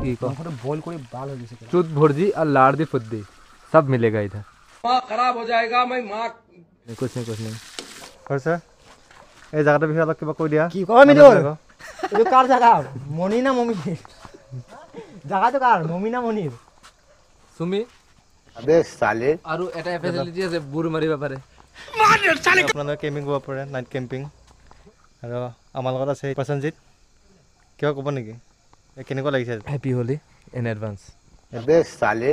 मांस तो बॉईल कोई बाल हो जैसे शुद्ध भुर्जी और लाड़ दी फुद्दी सब मिलेगा इधर। माँ खराब हो जाएगा मैं माँ कुछ नहीं কৈছে এই জায়গাটার বিষয়ে অলপ কিবা কৈ দিয়া কি কয় মিদুল এটো কার জায়গা মনি না মমি জায়গা তো কার মমি না মনির সুমি अबे साले আৰু এটা ফেসিলিটি আছে বুৰ মাৰিব পাৰে আপোনালোকে কেম্পিং কৰিব পাৰে নাইট কেম্পিং আৰু আমাৰ লগত আছে প্ৰসঞ্জিত কিবা ক'ব নেকি কেনেকুৱা লাগিছে হ্যাপি হোলি ইন এডভান্স अबे साले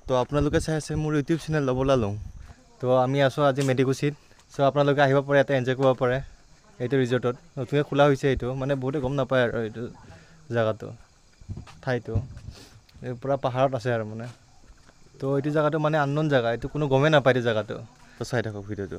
তো আপোনালোকে চাই আছে মোৰ ইউটিউব চেনেল ল'বলা লওঁ তো আমি আছোঁ আজি মেডিকুচিত চ' আপোনালোকে আহিব পাৰে ইয়াতে এনজয় কৰিব পাৰে এইটো ৰিজৰ্টত নতুনকৈ খোলা হৈছে এইটো মানে বহুতে গম নাপায় আৰু এইটো জেগাটো ঠাইটো এই পূৰা পাহাৰত আছে আৰু মানে তো এইটো জেগাটো মানে আননন জেগা এইটো কোনো গমেই নাপায় এইটো জেগাটো তো চাই থাকক ভিডিঅ'টো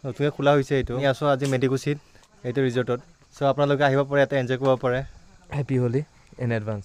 নতুনকৈ খোলা হৈছে এইটো আমি আছোঁ আজি মেডিকুচিত এইটো ৰিজৰ্টত চ' আপোনালোকে আহিব পাৰে ইয়াতে এনজয় কৰিব পাৰে হ্যাপি হোলি ইন এডভান্স